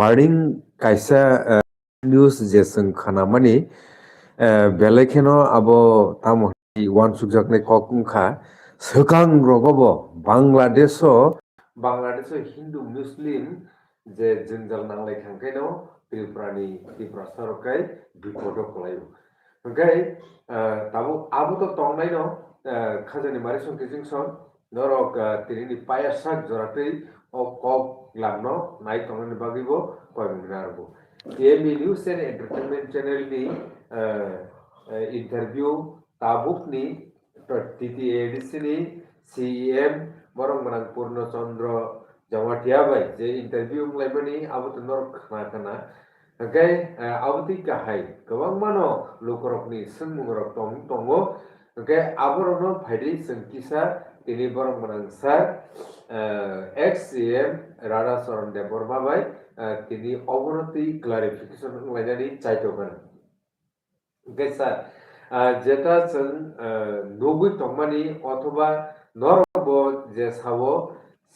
Harding kaisa news jeseng khanamani belekeno abo tamo wan sukjakne kokungkha swkang rogobo Bangladesh Hindu Muslim je jingjal nanglai khangkaino Tripura sorokai bipodo khlaio hingkai abo to tongnai no khajani mari songke jingson norok tinini paya sak joratui o kok lamno nai tongnani bagibo koimnarbo TME News and Entertainment Channel ni interview tabuk ni TTADC ni CEM borong manang Purno Chandra Jamatia bai je interview mlaimani abo to nor khana hingkai aboti kahai gobang mano lokorokni sungmungrok tongo hingkai aborono phaidei sengkisa tini borong manang sar ex CM Radha Charan Deborma bai তিনি অবনতি clarification লাইনানি চাইতোগोन ओमफ्राय sir যেটা जों নবুই টংমানি অথবা নরব যে সাবো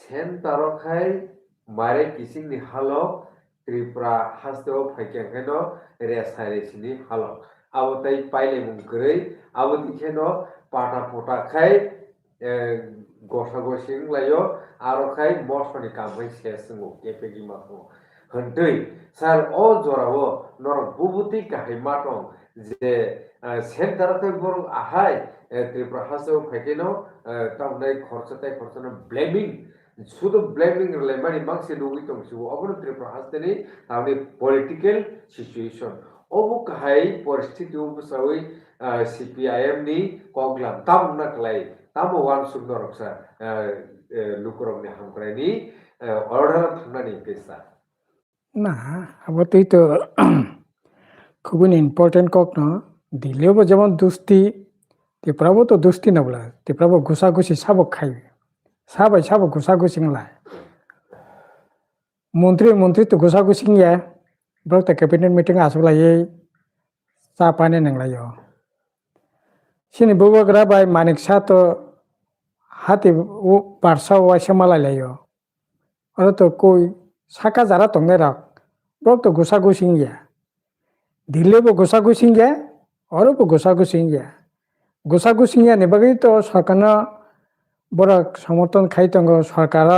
সেন্টারখাই মারে কিসিংনি হালো ত্রিপুরা হাস্তেও ফাইকেंखायनो रेसारेसिनि हालो आबोताई पाइले मुंगरै आबोतिखेनो पाटा पोटाखाय गसा गसिं लायो आरोखाय मसनि कामै सेसंगो केपेगि माखो hentui sar o jorao norok bubuti kahai matong je center ke borong ahai Tripura haseo phekeno tamnai khorchano blaming শুধু ব্লেমিং লেমানি মাংসে নগি তংসু অবন ত্রিপুরা হাসতেনি তাহলে পলিটিক্যাল সিচুয়েশন অবু কাহাই পরিস্থিতি উপসাওই সিপিআইএম নি কগলাম তামনা ক্লাই তামো ওয়ান সুন্দর রকসা লুকরমনি হামক্রাইনি অর্ডার থাংনানি কেসা না আবার তো খুবই ইম্পর্টেন্ট কক না দিলেও যেমন দুস্তি তেপ্রাবো তো দুস্তি না বলা তেপ্রাবো ঘুষাঘুষি সাবক খাইবে সাবক ঘুষাঘুষি লাই মন্ত্রী তো ঘুষাঘুষি গিয়া ব্রত ক্যাবিনেট মিটিং আসলাইয়ে চা পানি নাংলাयो সিনি বুবগ্রা বাই মানিক শাহ তো হাতি বারসা ওয়াইসে মালাইলাयो আর তো কই সাকা যারা তংনে রাখ ব্রত ঘুষাঘুষি গিয়া দিলেও ঘুষাঘুষি গিয়া অরব ঘুষাঘুষি গিয়া ঘুষাঘুষি গিয়া নেবাগি তো সরকার বড় সমর্থন খাই তঙ্গ সরকার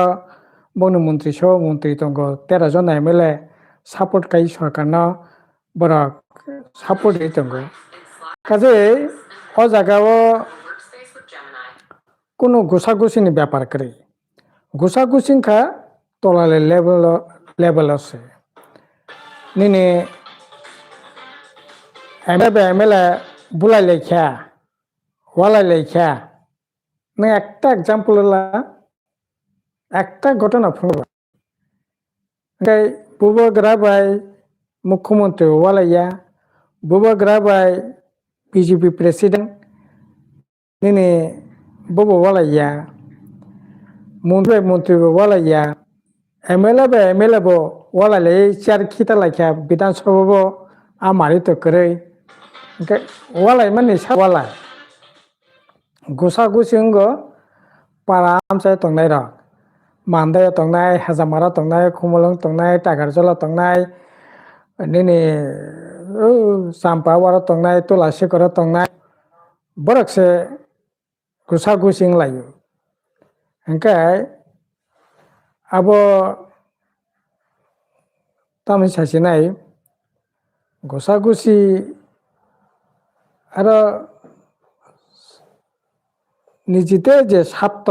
মন্ত্রী তঙ্গ 13 জন এমএলএ সাপোর্ট খাই সরকার বড় সাপোর্ট এই তঙ্গ কাজে ও জায়গাও কোনো ঘুষাঘুষিনি ব্যাপার করে ঘুষাঘুষি খা তলালে লেভেল আছে নিনে এমএলএ বুলাই লেখা ওয়ালাই লেখা না একটা এক্সাম্পল একটা ঘটনা ফুলবা বুবগ্রা বাই মুখ্যমন্ত্রী ওয়ালাইয়া বুবগ্রা বাই বিজেপি প্রেসিডেন্ট নিনে বুবো ওয়ালাইয়া মন্ত্রী ওয়ালাইয়া এমএলএ বো ওয়ালাইলে চেয়ার খিতা লাইখা বিধানসভা আমারি তো করে ওয়ালাই মানে ওয়ালাই ঘুষাঘুষি পারামসাय तंनाय रक मान्दाया तंनाय हाजामारा तंनाय खुमलং तंनाय टागारजला तंनाय निने सामपावारा तंनाय तुलासीकरा तंनाय बरकसे घुषाघुषि लायो हंखाय आबो तामि सासिनाय घुषाघुषि आरो निजिते जे साप्त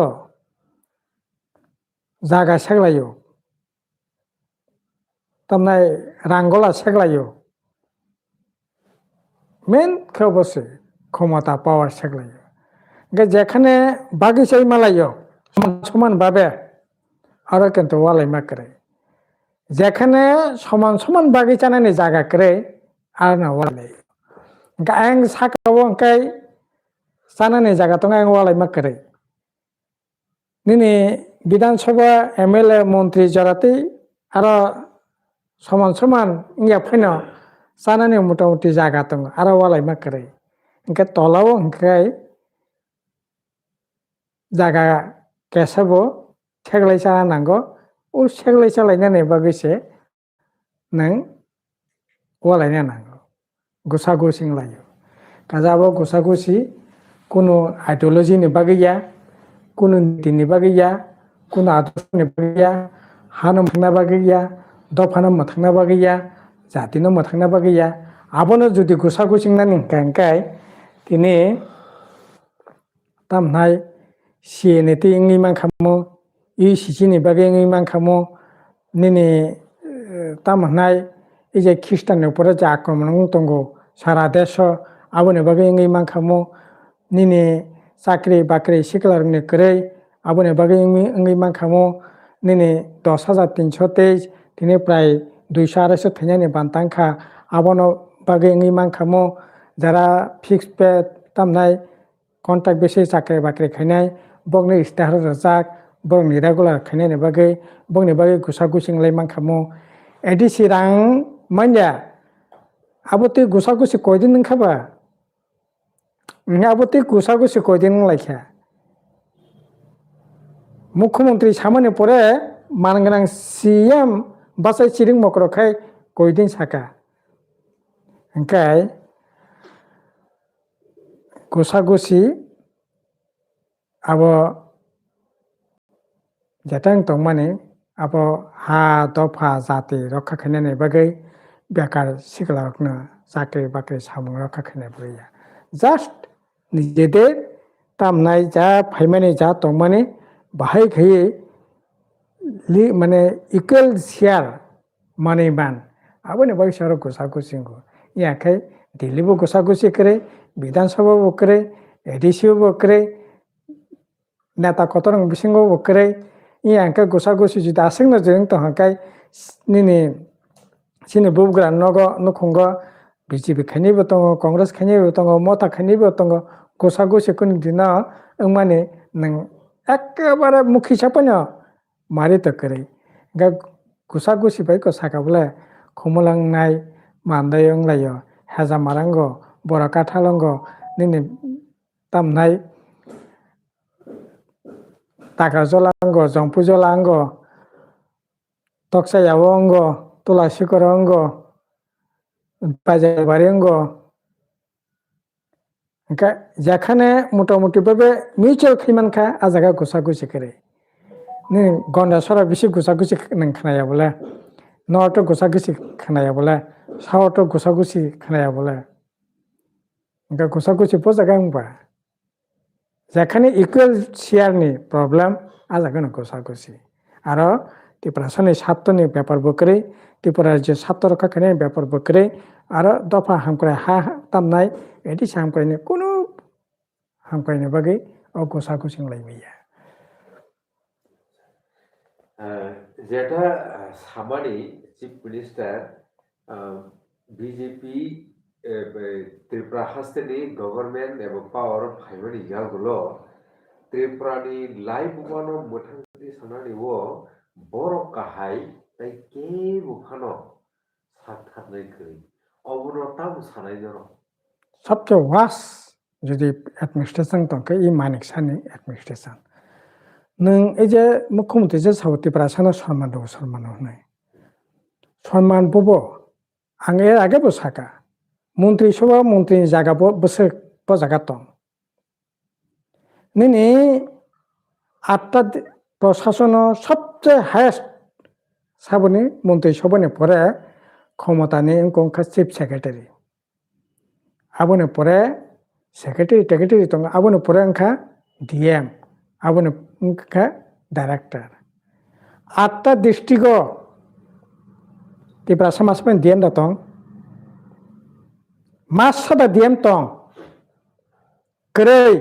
जागा सेगलायो तमनाय रांगला सेगलायो मेन खबसे क्षमता पावर सेगलायो जेखाने बागिसाई मालायो समान भावे आरो किन्तु वालाई मा करे जेखाने समान बागिचानानि जागा करे आरो ना वालाई आं साकाव अंकाय सानानि जागा तो आं वालाई मा करे निने विधानसभा एमएलए मंत्री जराते आरो समान इंगा फैनो सानानि मोटामुटी जागा दं आरो वालाई मा करे इनका तलाव अंकाय जागा केसाबो सेगलाय सानांगो ओ सेगलाय सालायनानै बागैसे nang walai na nango gusa gusing layo kajabo gusa gusi kuno ideology ni bagiya kuno niti ni bagiya kuno adosh ni bagiya hanam thangna bagiya dophanam mathangna bagiya jati no mathangna bagiya abono jodi gusa gusing na ningkangkai tini tamnai CNT ingi mangkamo ECC ni bagi ingi mangkamo nini tamnai ije Christian ni upore ja akraman tongo sara desho aboni bagi ingi mangkamo nini sakri bakri siklar ni krei aboni bagi ingi mangkamo nini 10,323 tini prai 200 thanyani bantangkha abono bagi ingi mangkamo jara fixed pay tamnai contract basis sakri bakri khainai bokni istihar rajak bokni regular khainai ni bokni bagi gusa gusing lai mangkamo edisi rang manya aboti gusa gusi koidin ningkhaba aboti gusa gusi koidin ninglaikha মুখ্যমন্ত্রী সামনে পরে মানগানাং CM বাসাই চিরিং মকরখাই কয়দিন সাকা ওংকাই গোসাগুসি আবো যেটাং তংমানে আবো হা দফা জাতি রক্ষা খাইনানি বাগৈ বেকার সিগলারকনো চাকরি বাকরি সামুং রক্ষা খাইনাই বইয়া জাস্ট নিজেদের তামনাই যা ফাইমানি যা তংমানে বাহাই খাইয়ে মানে ইকুয়াল শেয়ার মানি মান আবনি বাকি সারা গোসাগুসিংগো ইয়াখাই দিল্লিবো গোসাগুসি করে বিধানসভাবো করে এডিসিও করে নেতা কতরং বিসিংবো করে ইয়াংকা গোসাগুসি যদি আসেংনো जों তহকাই নিনি সিনি বুবগ্রা নগ নখঙ্গ বিজেপি খাইনিবো দङ কংগ্রেস খাইনিবো दङ মতা খাইনিবো दङ গোসাগুসি কোন দিনা মানে নং একেবারে মুখ হিসাবনো মারি তো করে গা গুসাগুসি বাইকো সাকাবলে খুমলাংনাই মান্দায়ংলাयो হেজা মারাঙ্গ বড় কাঠালঙ্গ নিনি তামনাই টাকা জলাঙ্গ জম্পু জলাঙ্গ তকসায়াও অঙ্গ তুলাসিকর অঙ্গ বাজারবাড়ি অঙ্গ যেখানে মোটামুটি ভাবে মিউচুয়াল খাইমানখা আজাগা গুসাগুসি করে নি গন্ডাসরা বেশি গুসাগুসি নং খানায়া বলে নর্থ গুসাগুসি খানায়া বলে সাউথ গুসাগুসি খানায়া বলে গুসাগুসি পোজাগা হংবা যেখানে ইকুয়াল শেয়ারনি প্রবলেম আজাগা গুসাগুসি আর ত্রিপুরাসনি ছাত্রনি ব্যাপার বকরে ত্রিপুরা রাজ্য ছাত্র রক্ষা খাইনাই ব্যাপার বকরে আর দফা হামকরে হা তামনাই এটি হামকরাইনি কোনো হামকরাইনি বাগै ও গোসাগুসিং লাইবैया যেটা সামানি চিফ মিনিস্টার বিজেপি ত্রিপুরা হাস্তেনি গভর্নমেন্ট এবং পাওয়ার ফাইমানি ইয়াগুলো ত্রিপুরানি লাইভ বুবানো মোথাংতি সানানি ও বড় কাহাই তাই কে বুফানো সাতখাতনাই করি অবনতাম সানাই জন সবচেয়ে ওয়াস যদি অ্যাডমিনিস্ট্রেশন দंखो ই মানিক সানি অ্যাডমিনিস্ট্রেশন নং এই যে মুখ্যমন্ত্রী যে সাউথ প্রাসানো সম্মান দङ সম্মান হনাই সম্মান ববো আং এর আগে বসাকা মন্ত্রী সভা মন্ত্রী জায়গা বসে বজাগা দं নিনি আটটা প্রশাসন সবচেয়ে হায়েস্ট সাবনি মন্ত্রী সভানি পরে ক্ষমতানি অঙ্কা চিফ সেক্রেটারি আবনি পরে সেক্রেটারি টেক্রেটারি দङ আবনি পরে অঙ্কা ডিএম আবনি অঙ্কা ডাইরেক্টর আটটা ডিস্ট্রিক্ট ত্রিপুরা সমাজমেন ডিএম দङ মাস সাদা ডিএম দङ করেই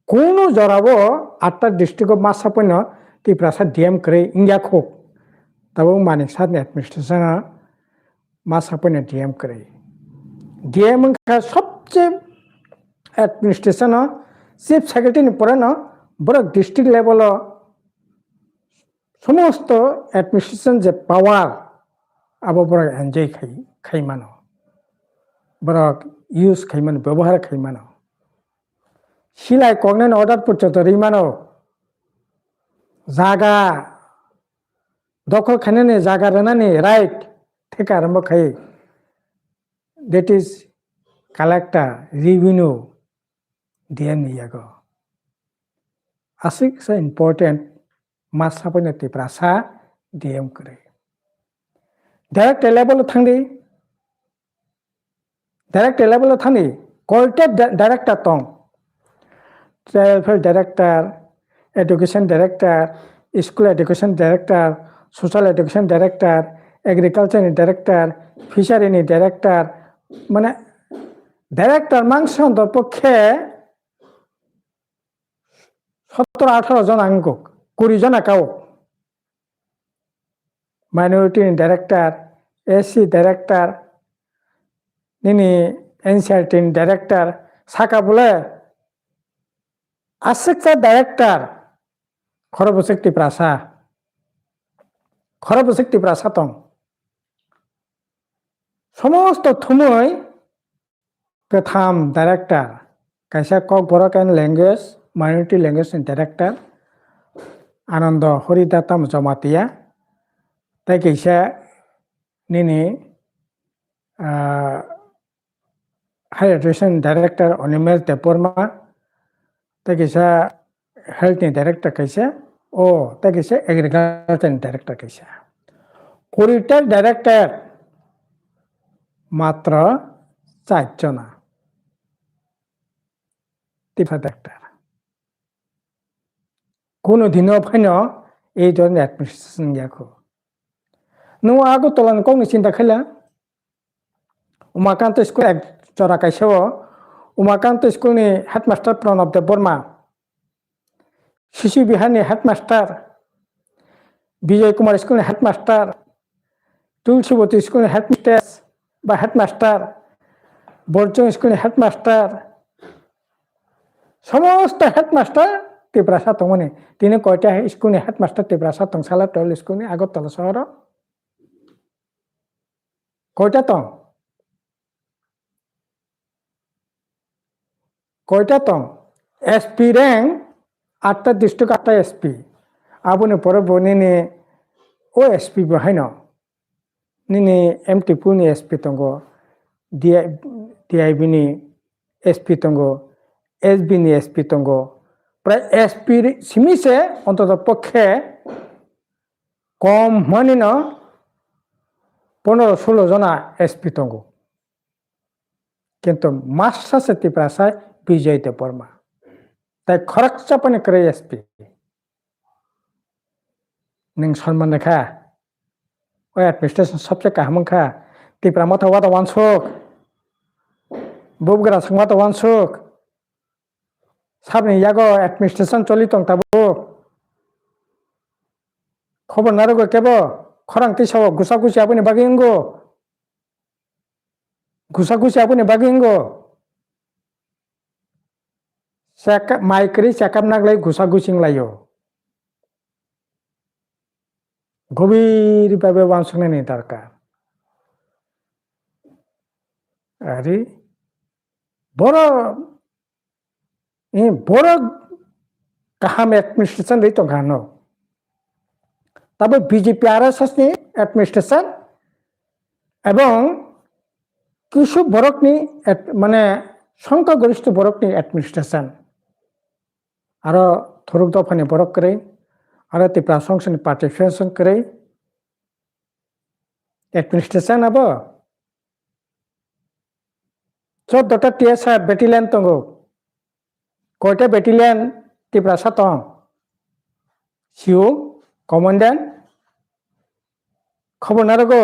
কোনো জরাবো আটটা ডিস্ট্রিক্ট মাস সাপন্য ত্রিপুরা সা ডিএম করে ইন্ডিয়া খোক তবে মানিক সাদনি অ্যাডমিনিস্ট্রেশন মাস সাপন্য ডিএম করে ডিএম সবচেয়ে অ্যাডমিনিস্ট্রেশন চিফ সেক্রেটারি পরে বড় ডিস্ট্রিক্ট লেভেল সমস্ত অ্যাডমিনিস্ট্রেশন যে পাওয়ার আবো বড় এনজয় খাইমানো বড় ইউজ খাইমানো ব্যবহার খাইমানো সিলাই কগনেন অর্ডার পর্যন্ত রিমানো জাগা দখল খানে জায়গা রেনানি রাইট থেকে আরম্ভ খাই দ্যাট ইজ কালেক্টর রিভিনিউ দিয়ে নিয়াগো asik sa important masa pun ti prasa diem kre direct level thangdi direct level thangdi kolte director tong welfare director education director school education director social education director agriculture director fishery director মানে director মাংস পক্ষে 17-18 জন আঙ্কক 20 জন আঁকাও minority director এসি director নিনি NCERT director সাকা বলে আশেকটা ডাইরেক্টর খরবশক্তি প্রাসা তং সমস্ত থুমই প্রথম ডাইরেক্টর কাইসা কক বড় language minority language director Anand হরিদাতম জমাতিয়া তাই কাইসা নিনি higher education director Animesh Debbarma তাই কাইসা হেলথ ডাইরেক্টর কাইসা ও তাই কাইসা এগ্রিকালচার ডাইরেক্টর কাইসা 20টা ডাইরেক্টর মাত্র 4 জনা টিফা ডাইরেক্টর কোনো দিনও ফাইন এই ধরনের অ্যাডমিনিস্ট্রেশন গিয়াখো নো আগো তলান কংনি চিন্তা খাইলা উমাকান্ত স্কুল এক জরা কাইসাও উমাকান্ত স্কুলনি হেডমাস্টার প্রণব দেববর্মা শিশু বিহারনি হেডমাস্টার বিজয় কুমার স্কুলনি হেডমাস্টার তুলসীবতী স্কুলনি হেডমিস্ট্রেস বা হেডমাস্টার বর্জং স্কুলনি হেডমাস্টার সমস্ত হেডমাস্টার ত্রিপুরা তংমনি তিনি কয়টা স্কুলনি হেডমাস্টার ত্রিপুরা তংসালা টল স্কুলনি আগরতলা শহর কয়টা তং এসপি র্যাঙ্ক 8টা ডিস্ট্রিক্ট 8টা এসপি আপনি পরে বনিনি ও এসপি বহাইন নিনি এমটি পুনি এসপি তঙ্গ ডিআইবিনি এসপি তঙ্গ এসবিনি এসপি তঙ্গ প্রায় এসপি সিমিসে অন্তত পক্ষে কম মানিন 15-16 জনা এসপি তঙ্গ কিন্তু মাসাসে ত্রিপুরাসায় বিজয় দেববর্মা তাই খরচ চাপানি করে এসপি नों सनमान रेखा ओ एडमिनिस्ट्रेशन सबसे काहमखा त्रिपुरा मत वाद वानसुक बुबग्रा संवाद वानसुक साबनि यागो एडमिनिस्ट्रेशन चलि तंग ताबो खबर नारगो केबो खरां तिसाव गुसागुसि आबनि बागिंगो सेका माइक्री चेकअप नागलाई गुसागुसिं लायो গভীরভাবে ওয়ানসংনানি দরকার আরে বড় কাহাম এডমিনিস্ট্রেশন রইতো গানো তবে বিজেপি আরএসএস নি এডমিনিস্ট্রেশন এবং কিছু বরকনি মানে সংখ্যাগরিষ্ঠ বরকনি এডমিনিস্ট্রেশন আরো থরুক দফানি বরক করে আর ত্রিপুরা সংসদ পার্টিসিপেশন করে এডমিনিস্ট্রেশন আব 14টা টিএসআর ব্যাটালিয়ন তঙ্গ কয়টা ব্যাটালিয়ন ত্রিপুরা সাতং সিউ কমান্ড্যান্ট খবর নারগো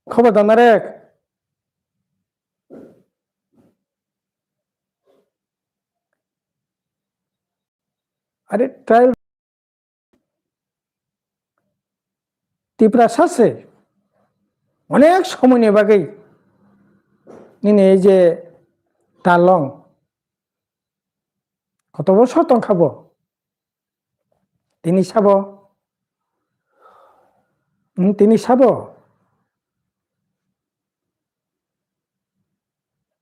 খবর দানারেক আরে ট্রায়াল ত্রিপুরা সাসে অনেক সময় নেবাগেই নিনে এই যে তালং কত বছর তং খাবো তিনি সাব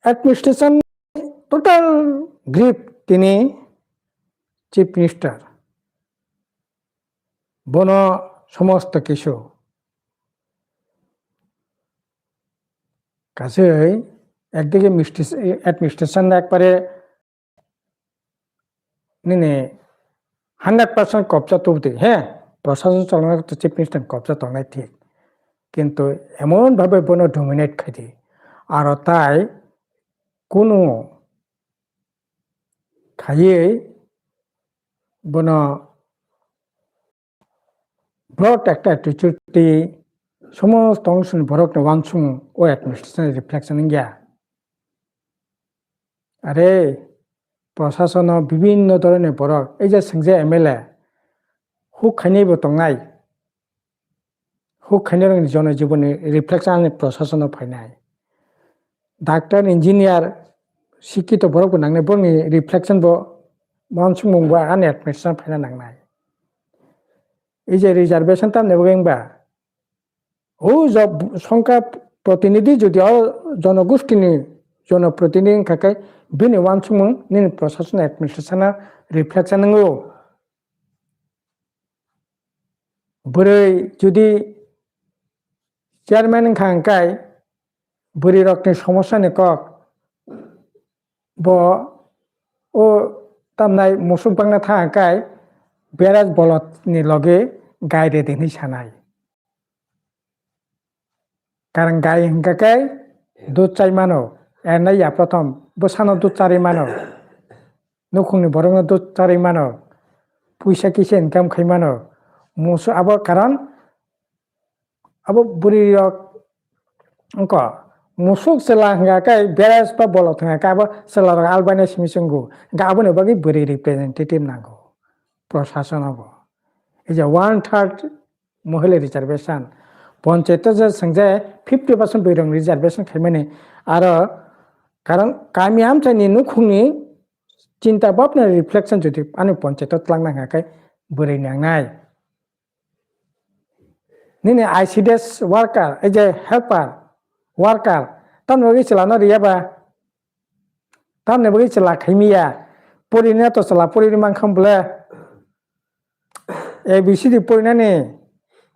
অ্যাডমিনিস্ট্রেশন টোটাল গ্রিপ তিনি চিফ মিনিস্টার বনো সমস্ত কিছু কাছেই একদিকে অ্যাডমিনিস্ট্রেশন একবারে নিনে 100% কবজা তুলতে হ্যাঁ প্রশাসন চালানোর চিফ মিনিস্টার কবজা তংনাই ঠিক কিন্তু এমনভাবে বনো ডমিনেট খাইতে আর তাই কোনো খাইয়ে বনো ব্রড একটা অ্যাটিটিউডটি সমস্ত অংশ বরক ওয়ানসুং ও অ্যাডমিনিস্ট্রেশনের রিফ্লেকশন গিয়া আরে প্রশাসন বিভিন্ন ধরনের বরক এই যে সিংজে এমএলএ হুক খাইনিবো তংনাই হুক খাইনি জনজীবনী রিফ্লেকশন প্রশাসন ফাইনাই ডাক্তার ইঞ্জিনিয়ার শিক্ষিত বরক নাংনাই বনি রিফ্লেকশন বো ওয়ানসুং মুংবা আন অ্যাডমিনিস্ট্রেশন ফাইনা নাংনাই এই যে রিজার্ভেশন তাম নেবগেংবা ও সংখ্যা প্রতিনিধি যদিও জনগোষ্ঠীনি জনপ্রতিনিধি থাকায় বিনি ওয়ানসুং নি প্রশাসন অ্যাডমিনিস্ট্রেশন রিফ্লেকশন নাंगौ बोरै যদি চেয়ারম্যান খাंखाय बोरै रकनि समस्यानि কক ब ও তামনাই মুসুক বাংনা থাंखाय বেরাজ বলতনি লগে গাইরে দিনি সানাই কারণ গাই হিংকাকাय দুধ চাই মানো এনাইয়া প্রথম বসানো দুধ চারি মানো নখুংনি বরংনো দুধ চারি মানো পয়সা কিসে ইনকাম খাই মানো মুসু আবো কারণ আবো বুড়ি অঙ্ক মুসুক সেলা হিংকাকাय বেরাজ বা বলত হিংকাकाय আবো সেলা আলবানি সিমিসঙ্গু গাবনে বাকি বুড়ি রিপ্রেজেন্টেটিভ নাंगौ প্রশাসন হবো এই যে 1/3 মহিলা রিজার্ভেশন পঞ্চায়েত যে সংজে 50% বৈরং রিজার্ভেশন খাইমানে আর কারণ কামি আমচাইনি নুখুंनि চিন্তা ভাবনা রিফ্লেকশন যদি আনি পঞ্চায়েত তলাंना हायाखै बोरै नांनाय নিনে আইসিডিএস ওয়ার্কার এই যে হেল্পার ওয়ার্কার তামনে বগি চালানো রিয়াবা তামনে বগি চালা খাইমিয়া পরিনা তো চালা পরিনি মাংখাম বলে এবিসিডি পরিনানি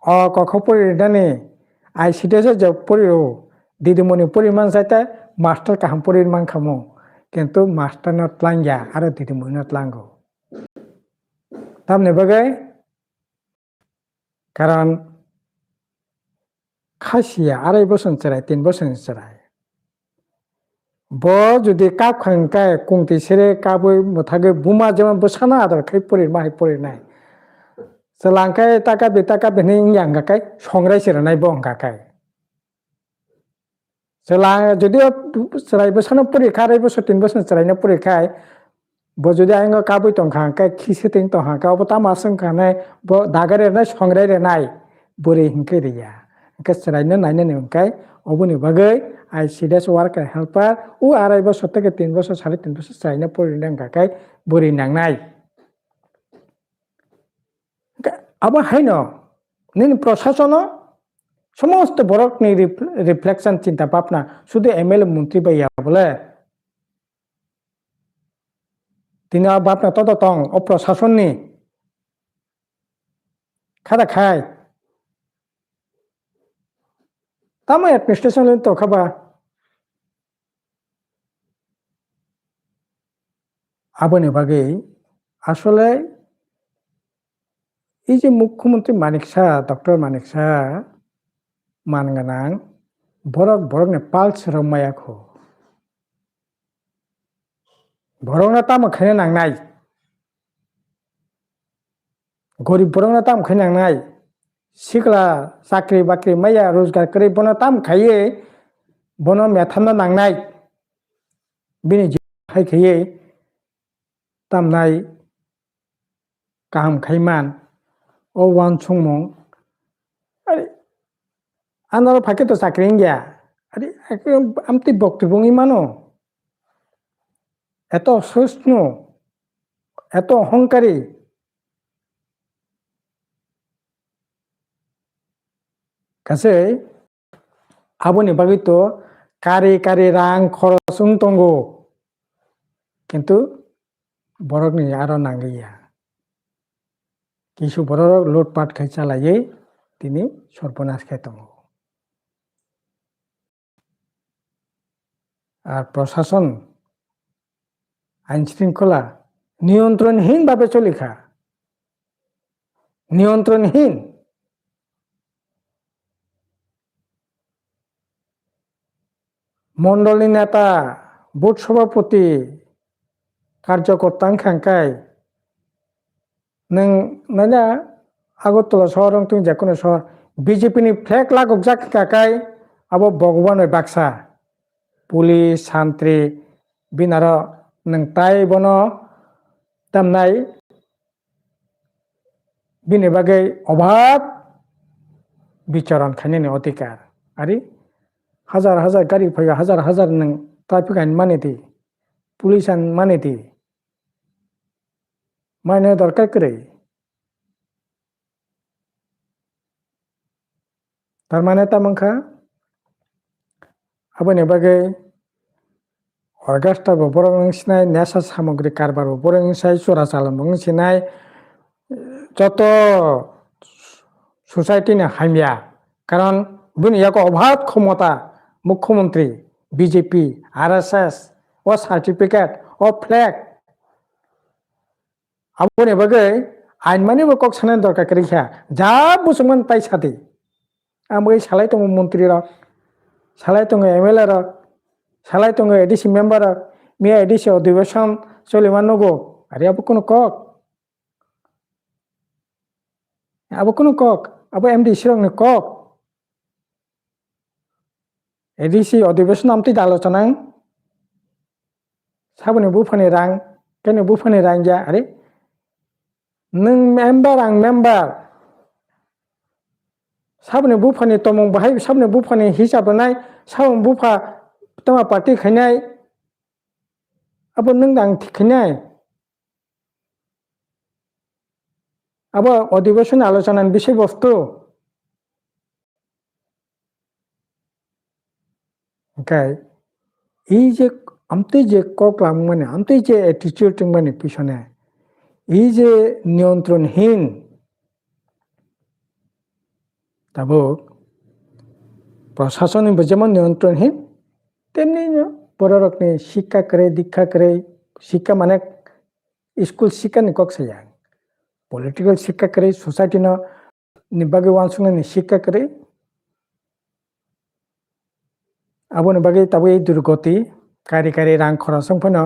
অ ক পরিনানি আইসিডিএস যে পরিও দিদিমণি পরিমাণ চাইতে মাস্টার কাহাম পরিমাণ খামো কিন্তু মাস্টার নট লাঙ্গিয়া আর দিদিমণি নট লাঙ্গো তামনে বগে কারণ খাসিয়া 2.5 বছর চারাই 3 বছর চারাই ব যদি কাপ খাंखाय কুংতি সেরে কাবই মথাগে বুমা যেমন বসানা আদর খাই পরি মাই পরি নাই সেলাংखाय টাকা বেনি ইয়াংगाखाय সংরাই সেরানাই বংगाखाय সেলা যদিও চারাই বছর পরীক্ষা 2.5 বছর 3 বছর চারাইনা পরীক্ষায় ব যদি আইঙ্গ কাবই তংखांखाय খিসে তিং তংखांखाय অব তামাসং খানাय ব দাগারে না সংরাই রে নাই বরে হিংকে রিয়া কে চারাইনা নাইনা নিংखाय অবনি বাগৈ আইসিডিএস ওয়ার্কার হেল্পার ও 2.5 বছর থেকে 3 বছর 3.5 বছর চারাইনা পরিনাंखाय বরে নাংনাই আবা হাইন নিন প্রশাসন সমস্ত বরকনি রিফ্লেকশন চিন্তা ভাবনা শুধু এমএলএ মন্ত্রী বাইয়া বলে তিনি ভাবনা তত তং ও প্রশাসননি খাদা খায় তামা অ্যাডমিনিস্ট্রেশন তো খাবা আবনে বাগে আসলে এই যে মুখ্যমন্ত্রী মানিক শাহ ডক্টর মানিক শাহ মানগানাং বরক পালস রমায়াখো বরংনা তাম খাইনা নাंनाय গরিব বরংনা তাম খাইনা नांनाय सिगला চাকরি বাকরি মাইয়া রোজগার করে বনা তাম খাইয়ে বনা মেথামনা नांनाय বিনি খাই খাইয়ে তামনাই কাহাম খাইমান ও ওয়ানসুং মং আরে আনার ফাঁকে তো চাকরি গিয়া আরে আমতি বক্তব্য মানো এত অসহিষ্ণ এত অহংকারী কাছে আবনি বাগৈ তো কারি কারি রাং খরচ তঙ্গো কিন্তু বরকনি আরো নাঙ্গিয়া কিছু বড় লুটপাট খাই চালাইয়ে তিনি সর্বনাশ খাই দङ আর প্রশাসন আইন শৃঙ্খলা নিয়ন্ত্রণহীনভাবে চলিখা নিয়ন্ত্রণহীন মন্ডলী নেতা বুথ সভাপতি কার্যকর্তা খাঙ্কাই নों আগরতলা শহর তুমি যে কোনো শহর বিজেপি ni ফ্ল্যাগ লাগক যাকাই আবো ভগবান ওই বাক্সা পুলিশ শান্তি বিনার নों তাই বনো দামনাই বিনি বাগै অভাব বিচরণ খাইনি অধিকার আরে হাজার হাজার গাড়ি ফैगा হাজার হাজার नों ট্রাফিক আইন মানে দি পুলিশ আইন মানে দি মানে দরকার করে তার মানে তামাংখা আবনি বাগै অর্গাস্টা বড় সিনাই নেশা সামগ্রী কারবার বড় সিনাই চোরা চালান সিনাই যত সোসাইটি নি হাইমিয়া কারণ বুনি এক অভাব ক্ষমতা মুখ্যমন্ত্রী বিজেপি আরএসএস ও সার্টিফিকেট ও ফ্ল্যাগ আবনি বাগै আইন মানে কক সানাय দরকার করিখা যা বুসুমান তাই সাথে আমি সালাই দङ মন্ত্রী রক সালাই দङ এমএলএ রক সালাই দङ এডিসি মেম্বার রক মিয়া এডিসি অধিবেশন চলিমান নগো আরে আবো কোনো কক আবো এমডি সিরংনি কক এডিসি অধিবেশন আমতি আলোচনা সাবনি বুফানি রাং কেন বুফানি রাং যা আরে नों मेम्बार आं मेम्बार साबनि बुफानि तमं बाहाय साबनि बुफानि हिसाब नाय साबनि बुफा तमा पार्टी खायनाय अब नों आं थिखायनाय अब अधिवेशन आलोचनानि বিষয় বস্তু ओंखाय এই যে আমতে যে ককলাম মানে আমতে যে অ্যাটিটিউড মানে পিছনে এই যে নিয়ন্ত্রণহীন তাবো প্রশাসন যেমন নিয়ন্ত্রণহীন তেমনি বড় রকম শিক্ষা করে দীক্ষা করে শিক্ষা মানে স্কুল শিক্ষা নিকক সায়া পলিটিক্যাল শিক্ষা করে সোসাইটি নিবাগে ওয়ানসুংনি শিক্ষা করে আবনি বাগে তাবো এই দুর্গতি কারি কারি রাং খরচং ফনো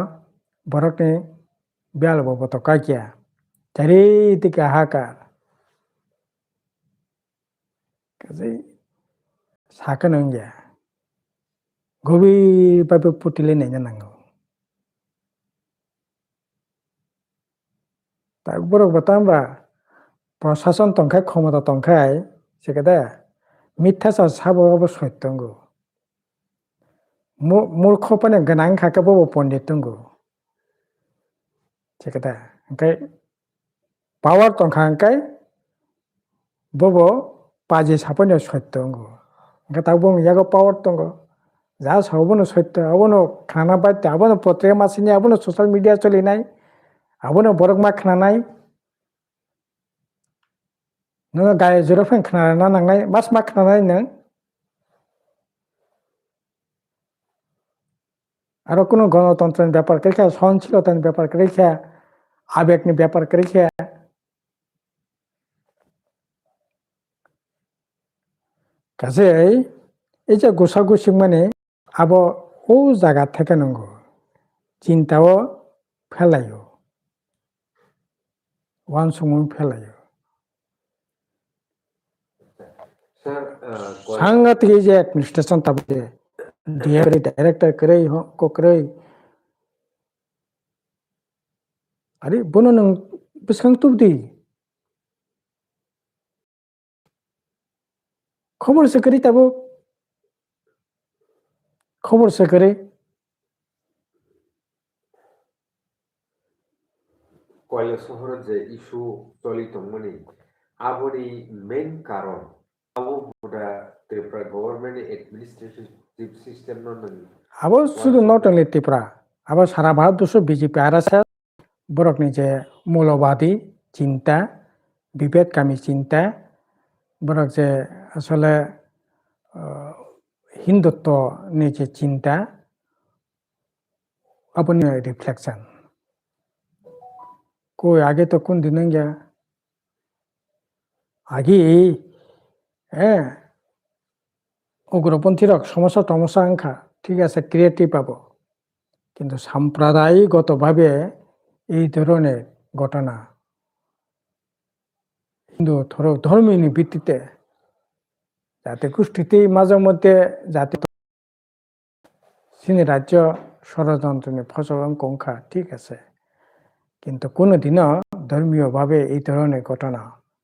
বরকনি বিয়াল বত কাকিয়া চারিদিকে হাহাকার কাজে সাকে নঙ্গিয়া গভীরভাবে পুটিলে নেই নাঙ্গো তারপর বতামবা প্রশাসন তংখায় ক্ষমতা তংখায় সেখানে মিথ্যাচার সাবো সত্যঙ্গো মূর্খ পানে গোনাं খাকাবো পণ্ডিত দंगो সেখানে ओंखाय पावार तंखा ओंखाय बबो पाजे सापनो सत्य दंगो ओंखाय ताबो यागो पावार दंगो जा साबनो सत्य आबनो खाना बायते आबनो पत्रिका मासिनि आबनो सोशल मीडिया चलिनाय आबनो बरक मा खानाय नों गाय जरफेन खाना नांनाय मास मा खानाय नों আরো কোনো গণতন্ত্রের ব্যাপার করেখা সহনশীলতার ব্যাপার করেখা আবেগনি ব্যাপার করেখা কাজে এই যে গোসাগুসি মানে আবো ও জায়গা থেকে নঙ্গো চিন্তাও ফেলাইও ওয়ান সময় ফেলাইও সাংঘাতিক এই যে অ্যাডমিনিস্ট্রেশন তাবলে ডিআরই ডাইরেক্টর করে को करे আরে বনো নং বেসাং তুবদি খবর সে করি তাবো খবর সে করে কয়লা শহরের যে ইস্যু চলিত মনি আবরি মেইন কারণ আবু পুরা ত্রিপুরা গভর্নমেন্ট অ্যাডমিনিস্ট্রেটিভ সিস্টেম আবো শুধু নট অনলি ত্রিপুরা আবার সারা ভারতবর্ষ বিজেপি আরএসএস বরকনি যে মৌলবাদী চিন্তা বিভেদকামী চিন্তা বরং যে আসলে হিন্দুত্ব নিয়ে যে চিন্তা আপনি রিফ্লেকশন কই আগে তো কোন দিন গিয়া আগে হ্যাঁ উগ্রপন্থী রক সমস্যা টমস্যা আঙ্খা ঠিক আছে ক্রিয়েটিভ পাবো কিন্তু সাম্প্রদায়িকগতভাবে এই ধরনের ঘটনা হিন্দু ধর্মীয় ভিত্তিতে যাতে গোষ্ঠীতে মাঝে মধ্যে জাতি চীন রাজ্য ষড়যন্ত্র ফসল কংখা ঠিক আছে কিন্তু কোনোদিনও ধর্মীয়ভাবে এই ধরনের ঘটনা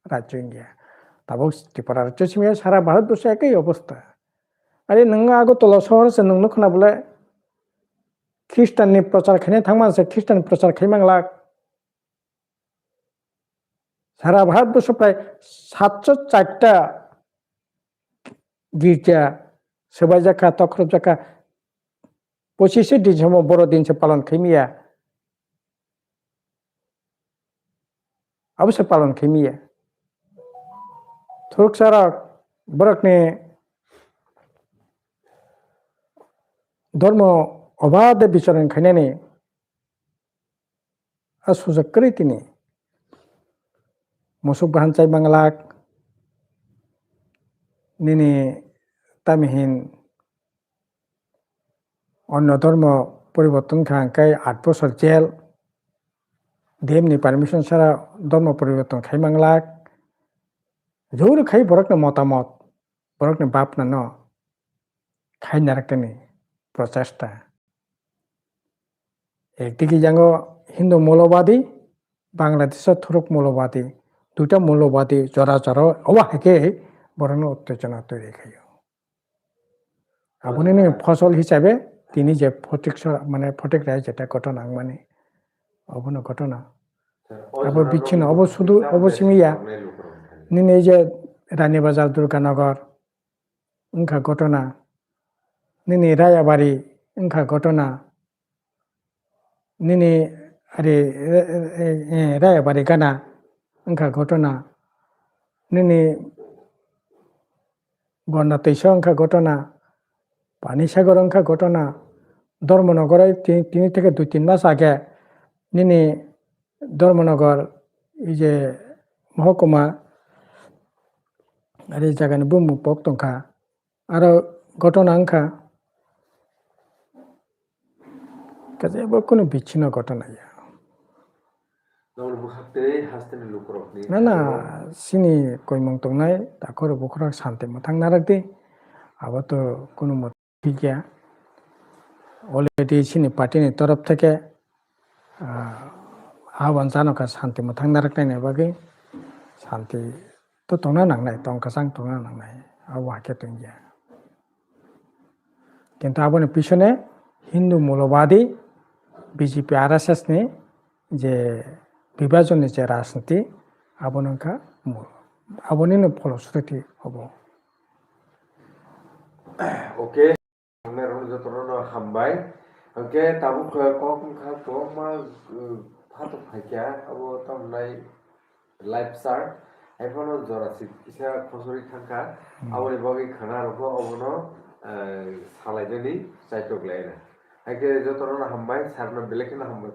রাজ্য ইন্ডিয়া তাবো ত্রিপুরা রাজ্য সিমিয়া সারা ভারতবর্ষে একই অবস্থা আরে नोङो আগরতলা শহরসে नोंनो खोनाबले খ্রিস্টানनि প্রচার খাইনে থাংমানসে খ্রিস্টান প্রচার খাইমাंला সারা ভারতবর্ষ প্রায় 704টা গির্জা সবাই জাকা তখরব জাকা 25 ডিসেম্বর বড়দিন সে পালন খাইমিয়া অবশ্য পালন খাইমিয়া থুক সারা বরকনে ধর্ম অবাধে বিচরণ খাইনানে সুযোগ করে তিনি মুসুক বাহানচাই বাংলাক নিনি তামিহীন অন্য ধর্ম পরিবর্তন খাঙ্কাই 8 বছর জেল ডিএমনি পারমিশন ছাড়া ধর্ম পরিবর্তন খাইমাংলাক জোর খাই বরকনে মতামত বরকনে বাপ না ন খাই নারাকনি প্রচেষ্টা একদিকে যাঙ্গো হিন্দু মৌলবাদী বাংলাদেশের থুরুক মৌলবাদী দুটা মৌলবাদী জরা জরা অবা হেকে বরণ উত্তেজনা তৈরি খাই আপনি ফসল হিসাবে তিনি যে ফটিক মানে ফটিক রায় যেটা ঘটনা মানে অবন ঘটনা আবার বিচ্ছিন্ন অব শুধু অবসীমিয়া নিনে এই যে রানীবাজার দুর্গানগর ইনখা ঘটনা নিনি রায়াবাড়ি ইনখা ঘটনা নিনি আরে রায়াবাড়ি গানা ইনখা ঘটনা নিনি বন্যা তৈশ ইনখা ঘটনা পানিসাগর ইনখা ঘটনা ধর্মনগরে 3 থেকে 2-3 মাস আগে নিনি ধর্মনগর এই যে মহকুমা আর এই জায়গায় বুমু পক্তংখা আরো ঘটনা আংখা কাজে কোনো বিচ্ছিন্ন ঘটনা না না সিনি কইমং তংনাই তাকর বখরা শান্তি মথাং নারাকদি আবার তো কোনো মত ঠিক গিয়া অলরেডি সিনি পার্টিनि তরফ থেকে আহ্বান জানাকা শান্তি মথাং নারাকনাय बागै শান্তি তো তংনা নাংনাय তংকাসাং তংনা নাংনাय আবো হাকে তংগিয়া কিন্তু আবনি পিছনে হিন্দু মৌলবাদী বিজেপি আরএসএস नि যে বিভাজনের যে রাজনীতি আবনকা আবনিनो ফলশ্রুতি হব ওকে আমরা যতনো হামবাই ওকে তাবু কম খা তো মা ফাটো ফাইকা আবো তামনাই লাইফ সার এখনো জরাসি কিসা খসরি থাকা আবনি বাগै খানা রকো অবনো সালাইদনি চাইটক লাইনা আগে যতনো হামবাই সারনো বেলেকনা হামবাই